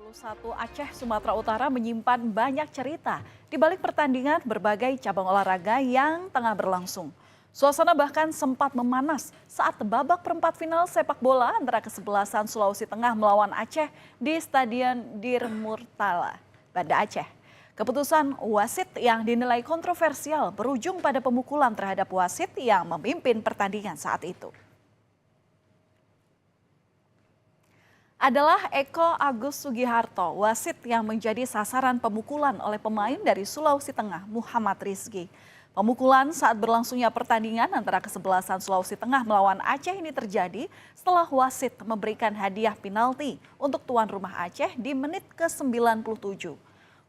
21 Aceh, Sumatera Utara menyimpan banyak cerita di balik pertandingan berbagai cabang olahraga yang tengah berlangsung. Suasana bahkan sempat memanas saat babak perempat final sepak bola antara kesebelasan Sulawesi Tengah melawan Aceh di Stadion Dir Murtala, Banda Aceh. Keputusan wasit yang dinilai kontroversial berujung pada pemukulan terhadap wasit yang memimpin pertandingan saat itu. Adalah Eko Agus Sugiharto, wasit yang menjadi sasaran pemukulan oleh pemain dari Sulawesi Tengah, Muhammad Rizky. Pemukulan saat berlangsungnya pertandingan antara kesebelasan Sulawesi Tengah melawan Aceh ini terjadi setelah wasit memberikan hadiah penalti untuk tuan rumah Aceh di menit ke-97.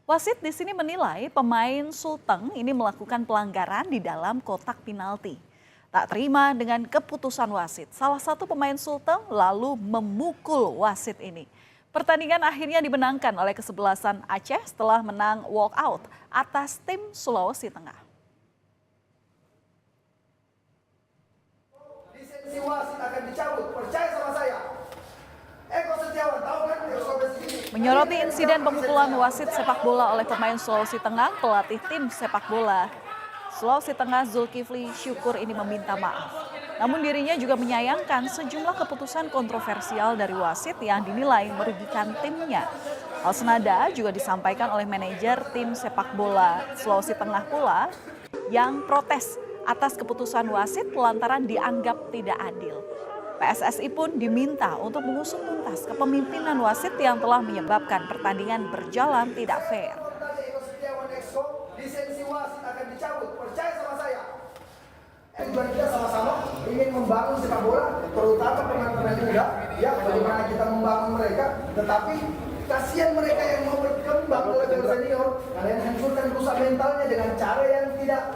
Wasit di sini menilai pemain Sulteng ini melakukan pelanggaran di dalam kotak penalti. Tak terima dengan keputusan wasit, salah satu pemain Sulteng lalu memukul wasit ini. Pertandingan akhirnya dimenangkan oleh kesebelasan Aceh setelah menang walk out atas tim Sulawesi Tengah. Lisensi wasit akan dicabut, percaya sama saya. Eko Setiawan, tahu kan? Menyoroti insiden pemukulan wasit sepak bola oleh pemain Sulawesi Tengah, pelatih tim sepak bola Sulawesi Tengah Zulkifli Syukur ini meminta maaf. Namun dirinya juga menyayangkan sejumlah keputusan kontroversial dari wasit yang dinilai merugikan timnya. Hal senada juga disampaikan oleh manajer tim sepak bola Sulawesi Tengah pula yang protes atas keputusan wasit lantaran dianggap tidak adil. PSSI pun diminta untuk mengusut tuntas kepemimpinan wasit yang telah menyebabkan pertandingan berjalan tidak fair. Lisensi wasit akan dicabut, percaya sama saya. Tujuan kita sama-sama ingin membangun sepak bola, terutama pemain-pemain muda, ya bagaimana kita membangun mereka. Tetapi kasihan mereka yang mau berkembang oleh senior, kalian hancurkan rusak mentalnya dengan cara yang tidak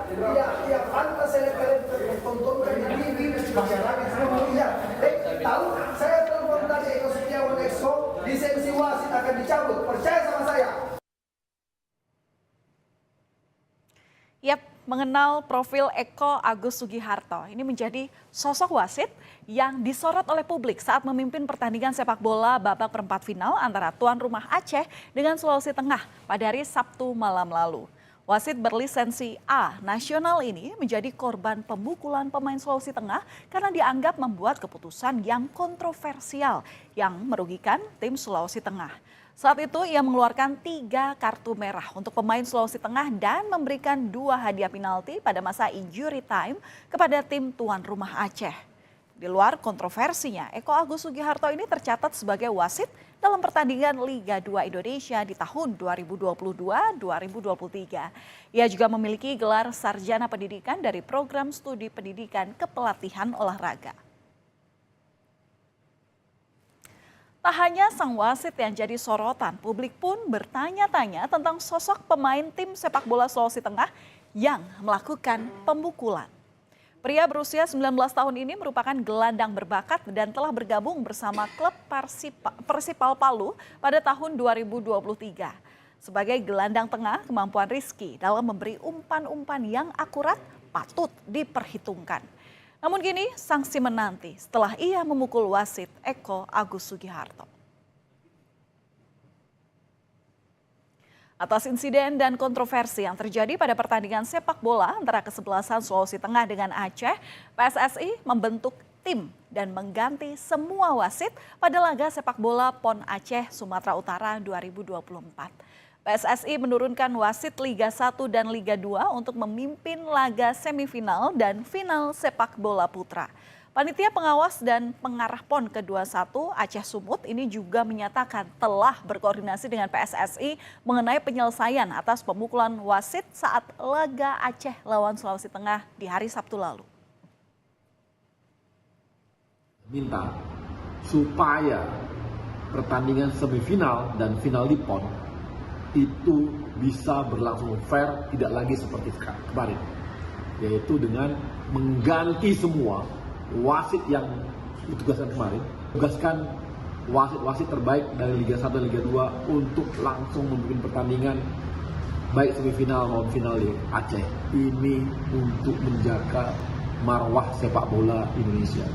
pantas. Saya kalian tontonkan di TV, masyarakat semua melihat. Tahu, saya telepon tadi Eko Setiawan Exco, lisensi wasit akan dicabut, percaya sama saya. Yap, mengenal profil Eko Agus Sugiharto, ini menjadi sosok wasit yang disorot oleh publik saat memimpin pertandingan sepak bola babak perempat final antara tuan rumah Aceh dengan Sulawesi Tengah pada hari Sabtu malam lalu. Wasit berlisensi A nasional ini menjadi korban pemukulan pemain Sulawesi Tengah karena dianggap membuat keputusan yang kontroversial yang merugikan tim Sulawesi Tengah. Saat itu ia mengeluarkan 3 kartu merah untuk pemain Sulawesi Tengah dan memberikan 2 hadiah penalti pada masa injury time kepada tim tuan rumah Aceh. Di luar kontroversinya, Eko Agus Sugiharto ini tercatat sebagai wasit dalam pertandingan Liga 2 Indonesia di tahun 2022-2023. Ia juga memiliki gelar sarjana pendidikan dari program studi pendidikan kepelatihan olahraga. Tak hanya sang wasit yang jadi sorotan, publik pun bertanya-tanya tentang sosok pemain tim sepak bola Sulawesi Tengah yang melakukan pemukulan. Pria berusia 19 tahun ini merupakan gelandang berbakat dan telah bergabung bersama klub Persipal Palu pada tahun 2023. Sebagai gelandang tengah, kemampuan Rizky dalam memberi umpan-umpan yang akurat patut diperhitungkan. Namun kini sanksi menanti setelah ia memukul wasit Eko Agus Sugiharto. Atas insiden dan kontroversi yang terjadi pada pertandingan sepak bola antara kesebelasan Sulawesi Tengah dengan Aceh, PSSI membentuk tim dan mengganti semua wasit pada laga sepak bola PON Aceh Sumatera Utara 2024. PSSI menurunkan wasit Liga 1 dan Liga 2 untuk memimpin laga semifinal dan final sepak bola putra. Panitia pengawas dan pengarah PON ke-21 Aceh Sumut ini juga menyatakan telah berkoordinasi dengan PSSI mengenai penyelesaian atas pemukulan wasit saat laga Aceh lawan Sulawesi Tengah di hari Sabtu lalu. Minta supaya pertandingan semifinal dan final di PON itu bisa berlangsung fair, tidak lagi seperti kemarin, yaitu dengan mengganti semua wasit yang ditugaskan kemarin, tugaskan wasit-wasit terbaik dari Liga 1 dan Liga 2 untuk langsung memimpin pertandingan baik semifinal maupun final di Aceh. Ini untuk menjaga marwah sepak bola Indonesia.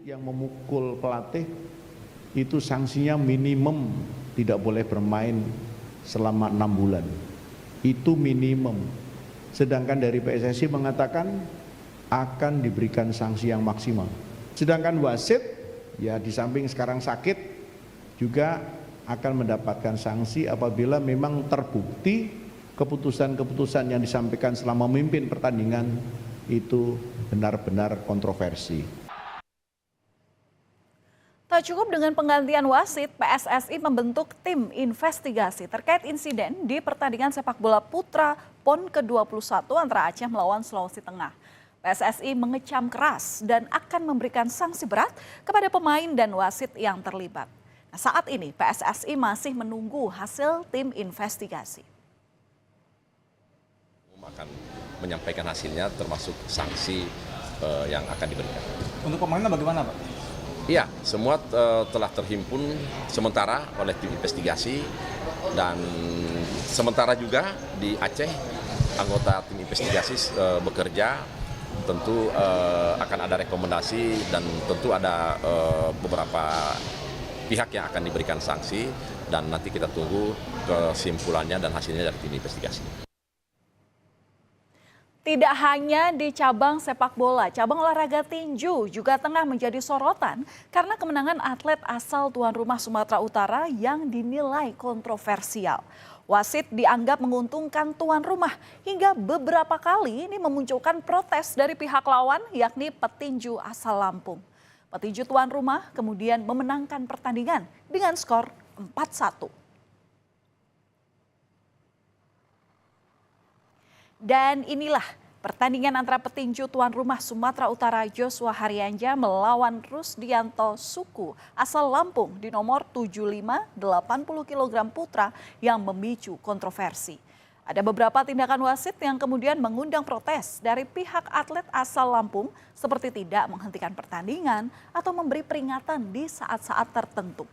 Yang memukul pelatih itu sanksinya minimum tidak boleh bermain selama 6 bulan. Itu minimum. Sedangkan dari PSSI mengatakan akan diberikan sanksi yang maksimal. Sedangkan wasit ya di samping sekarang sakit juga akan mendapatkan sanksi apabila memang terbukti keputusan-keputusan yang disampaikan selama memimpin pertandingan itu benar-benar kontroversi. Tak cukup dengan penggantian wasit, PSSI membentuk tim investigasi terkait insiden di pertandingan sepak bola putra PON ke-21 antara Aceh melawan Sulawesi Tengah. PSSI mengecam keras dan akan memberikan sanksi berat kepada pemain dan wasit yang terlibat. Nah, saat ini PSSI masih menunggu hasil tim investigasi. Akan menyampaikan hasilnya termasuk sanksi yang akan diberikan. Untuk pemainnya bagaimana, Pak? Iya, semua telah terhimpun sementara oleh tim investigasi dan sementara juga di Aceh anggota tim investigasi bekerja. Tentu akan ada rekomendasi dan tentu ada beberapa pihak yang akan diberikan sanksi dan nanti kita tunggu kesimpulannya dan hasilnya dari tim investigasi. Tidak hanya di cabang sepak bola, cabang olahraga tinju juga tengah menjadi sorotan karena kemenangan atlet asal tuan rumah Sumatera Utara yang dinilai kontroversial. Wasit dianggap menguntungkan tuan rumah hingga beberapa kali ini memunculkan protes dari pihak lawan yakni petinju asal Lampung. Petinju tuan rumah kemudian memenangkan pertandingan dengan skor 4-1. Dan inilah pertandingan antara petinju tuan rumah Sumatera Utara Joshua Haryanja melawan Rusdianto Suku asal Lampung di nomor 75 80 kg putra yang memicu kontroversi. Ada beberapa tindakan wasit yang kemudian mengundang protes dari pihak atlet asal Lampung seperti tidak menghentikan pertandingan atau memberi peringatan di saat-saat tertentu.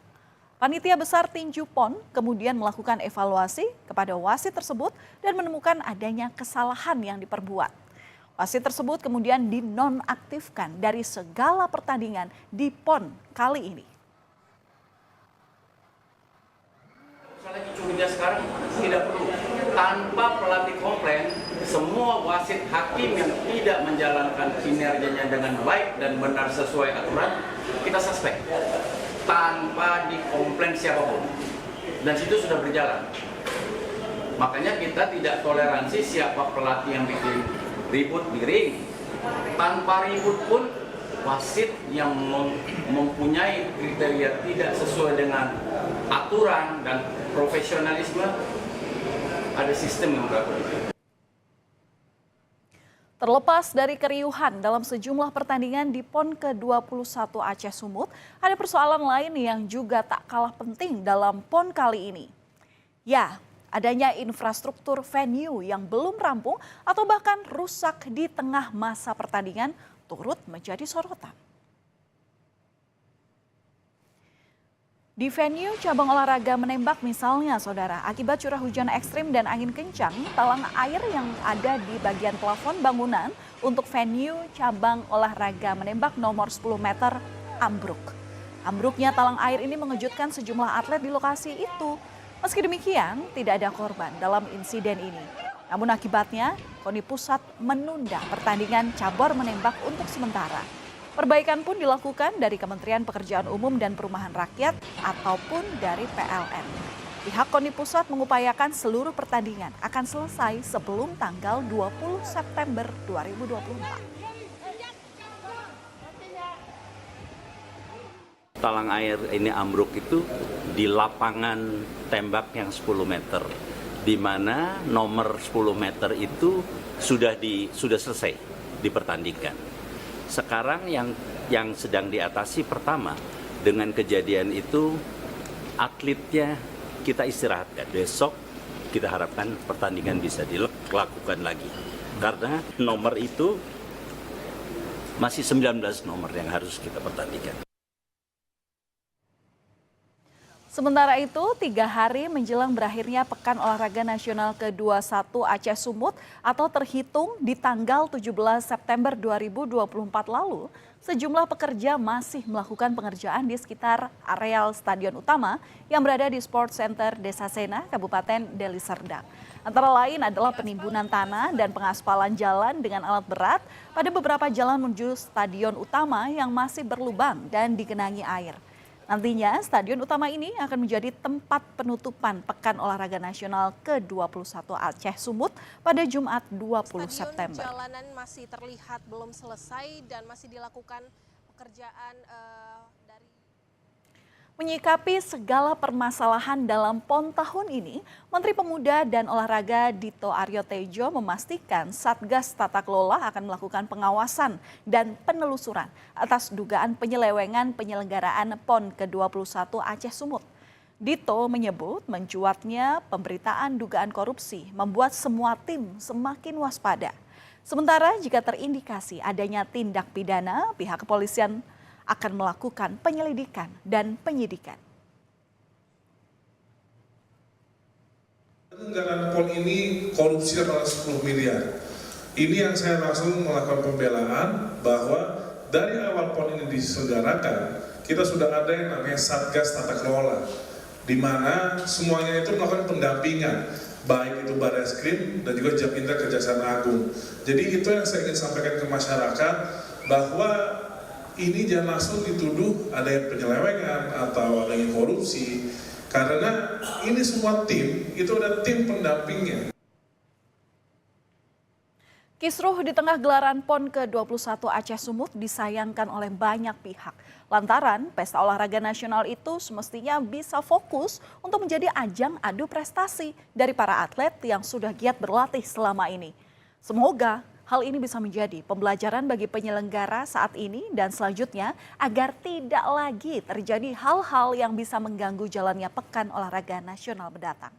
Panitia Besar Tinju PON kemudian melakukan evaluasi kepada wasit tersebut dan menemukan adanya kesalahan yang diperbuat. Wasit tersebut kemudian dinonaktifkan dari segala pertandingan di PON kali ini. Lagi curiga sekarang tidak perlu. Tanpa pelatih komplain, semua wasit hakim yang tidak menjalankan kinerjanya dengan baik dan benar sesuai aturan, kita suspek. Tanpa dikomplain siapapun. Dan situ sudah berjalan. Makanya kita tidak toleransi siapa pelatih yang bikin ribut di ring. Tanpa ribut pun wasit yang mempunyai kriteria tidak sesuai dengan aturan dan profesionalisme ada sistem yang berlaku. Terlepas dari keriuhan dalam sejumlah pertandingan di PON ke-21 Aceh Sumut, ada persoalan lain yang juga tak kalah penting dalam PON kali ini. Ya, adanya infrastruktur venue yang belum rampung atau bahkan rusak di tengah masa pertandingan turut menjadi sorotan. Di venue cabang olahraga menembak misalnya, saudara, akibat curah hujan ekstrim dan angin kencang, talang air yang ada di bagian plafon bangunan untuk venue cabang olahraga menembak nomor 10 meter ambruk. Ambruknya talang air ini mengejutkan sejumlah atlet di lokasi itu. Meski demikian, tidak ada korban dalam insiden ini. Namun akibatnya, KONI Pusat menunda pertandingan cabur menembak untuk sementara. Perbaikan pun dilakukan dari Kementerian Pekerjaan Umum dan Perumahan Rakyat ataupun dari PLN. Pihak KONI Pusat mengupayakan seluruh pertandingan akan selesai sebelum tanggal 20 September 2024. Talang air ini ambruk itu di lapangan tembak yang 10 meter, di mana nomor 10 meter itu sudah selesai dipertandingkan. Sekarang yang sedang diatasi pertama dengan kejadian itu atletnya kita istirahatkan. Besok kita harapkan pertandingan bisa dilakukan lagi. Karena nomor itu masih 19 nomor yang harus kita pertandingkan. Sementara itu, 3 hari menjelang berakhirnya Pekan Olahraga Nasional ke-21 Aceh Sumut atau terhitung di tanggal 17 September 2024 lalu, sejumlah pekerja masih melakukan pengerjaan di sekitar areal stadion utama yang berada di Sport Center Desa Sena, Kabupaten Deli Serdang. Antara lain adalah penimbunan tanah dan pengaspalan jalan dengan alat berat pada beberapa jalan menuju stadion utama yang masih berlubang dan digenangi air. Nantinya, stadion utama ini akan menjadi tempat penutupan Pekan Olahraga Nasional ke-21 Aceh Sumut pada Jumat 20 September. Jalanan masih terlihat belum selesai dan masih dilakukan pekerjaan dari... Menyikapi segala permasalahan dalam PON tahun ini, Menteri Pemuda dan Olahraga Dito Aryo Tejo memastikan Satgas Tata Kelola akan melakukan pengawasan dan penelusuran atas dugaan penyelewengan penyelenggaraan PON ke-21 Aceh Sumut. Dito menyebut mencuatnya pemberitaan dugaan korupsi membuat semua tim semakin waspada. Sementara jika terindikasi adanya tindak pidana, pihak kepolisian akan melakukan penyelidikan dan penyidikan. Penyelenggaraan PON ini korupsi 10 miliar. Ini yang saya langsung melakukan pembelaan bahwa dari awal PON ini diselenggarakan, kita sudah ada yang namanya Satgas Tata Kelola, di mana semuanya itu melakukan pendampingan, baik itu Barreskrim dan juga Japinter Kejaksaan Agung. Jadi itu yang saya ingin sampaikan ke masyarakat, bahwa ini jangan langsung dituduh ada yang penyelewengan atau ada yang korupsi, karena ini semua tim, itu ada tim pendampingnya. Kisruh di tengah gelaran PON ke-21 Aceh Sumut disayangkan oleh banyak pihak. Lantaran pesta olahraga nasional itu semestinya bisa fokus untuk menjadi ajang adu prestasi dari para atlet yang sudah giat berlatih selama ini. Semoga hal ini bisa menjadi pembelajaran bagi penyelenggara saat ini dan selanjutnya agar tidak lagi terjadi hal-hal yang bisa mengganggu jalannya Pekan Olahraga Nasional mendatang.